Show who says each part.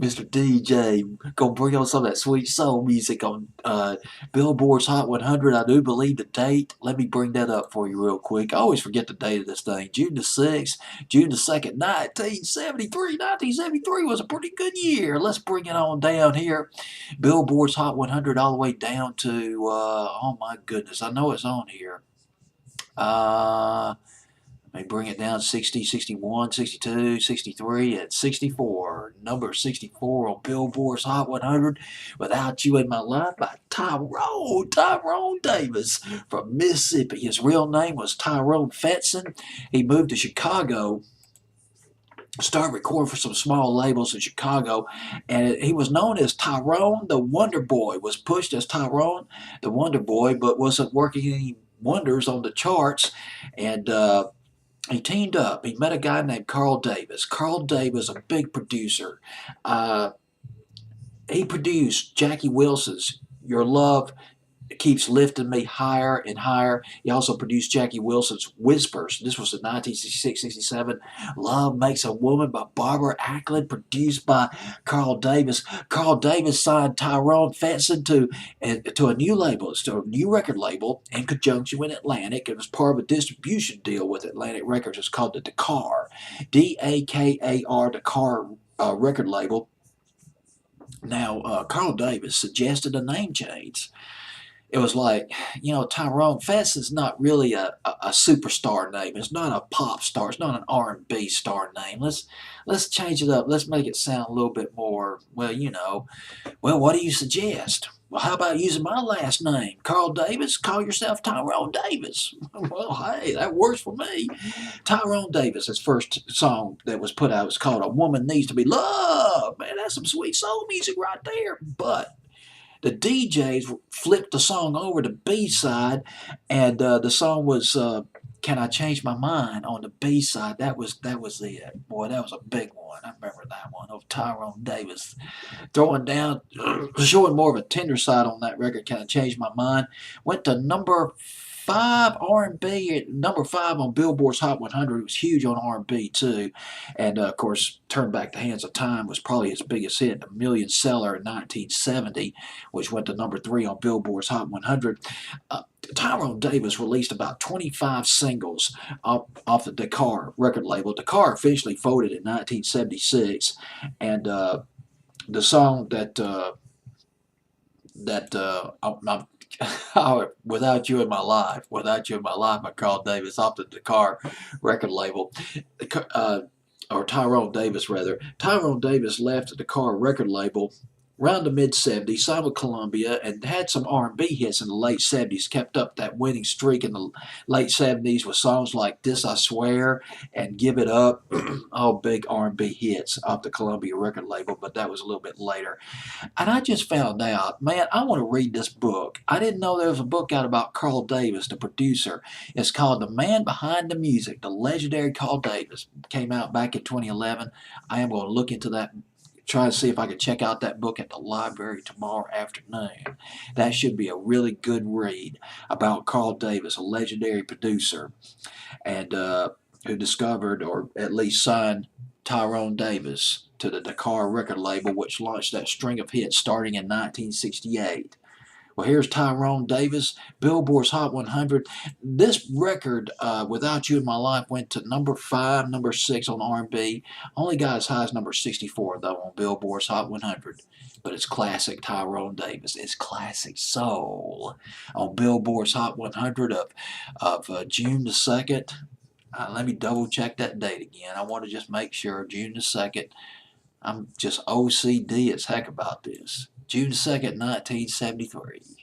Speaker 1: Mr. DJ, gonna bring on some of that sweet soul music on Billboard's Hot 100. I do believe the date. Let me bring that up for you real quick. I always forget the date of this thing. June the 6th, June the 2nd, 1973. 1973 was a pretty good year. Let's bring it on down here. Billboard's Hot 100 all the way down to, oh my goodness, I know it's on here. Uh, Let me bring it down 60, 61, 62, 63, and 64. Number 64 on Billboard's Hot 100, Without You in My Life by Tyrone Davis from Mississippi. His real name was Tyrone Fetson. He moved to Chicago, started recording for some small labels in Chicago, and he was known as Tyrone the Wonder Boy, was pushed as Tyrone the Wonder Boy, but wasn't working any wonders on the charts, and he teamed up. He met a guy named Carl Davis. Carl Davis, a big producer. Uh, he produced Jackie Wilson's Your Love Keeps Lifting Me Higher and Higher. He also produced Jackie Wilson's Whispers. This was in 1966-67. Love Makes a Woman by Barbara Acklin, produced by Carl Davis. Carl Davis signed Tyrone Fetson to a new label, to a new record label in conjunction with Atlantic. It was part of a distribution deal with Atlantic Records. It's called the Dakar, Dakar, Dakar record label. Now, Carl Davis suggested a name change. It was like, Tyrone Fest is not really a superstar name. It's not a pop star. It's not an R&B star name. Let's change it up. Let's make it sound a little bit more, well, what do you suggest? Well, how about using my last name, Carl Davis? Call yourself Tyrone Davis. Well, hey, that works for me. Tyrone Davis, his first song that was put out was called A Woman Needs to Be Loved. Man, that's some sweet soul music right there. But the DJs flipped the song over to B-side, and the song was "Can I Change My Mind" on the B-side. That was it. Boy, that was a big one. I remember that one of Tyrone Davis throwing down, showing more of a tender side on that record. "Can I Change My Mind" went to number 5 R&B, number 5 on Billboard's Hot 100. It was huge on R&B too, and of course, "Turn Back the Hands of Time" was probably his biggest hit, a million seller in 1970, which went to number 3 on Billboard's Hot 100. Tyrone Davis released about 25 singles off the Dakar record label. Dakar officially folded in 1976, and the song "Without You in My Life," by Carl Davis off the Dakar record label, or Tyrone Davis rather. Tyrone Davis left the Dakar record label around the mid-70s, signed with Columbia, and had some R&B hits in the late 70s, kept up that winning streak in the late 70s with songs like "This I Swear" and "Give It Up," all big R&B hits off the Columbia record label, but that was a little bit later. And I just found out, man, I want to read this book. I didn't know there was a book out about Carl Davis, the producer. It's called "The Man Behind the Music," the legendary Carl Davis. Came out back in 2011. I am going to look into that, try to see if I can check out that book at the library tomorrow afternoon. That should be a really good read about Carl Davis, a legendary producer, and who discovered, or at least signed, Tyrone Davis to the Dakar record label, which launched that string of hits starting in 1968. Well, here's Tyrone Davis, Billboard's Hot 100. This record, "Without You in My Life," went to number 5, number 6 on R&B. Only got as high as number 64, though, on Billboard's Hot 100. But it's classic Tyrone Davis. It's classic soul on Billboard's Hot 100 of June the 2nd. Let me double check that date again. I want to just make sure. June the 2nd. I'm just OCD as heck about this. June 2nd, 1973.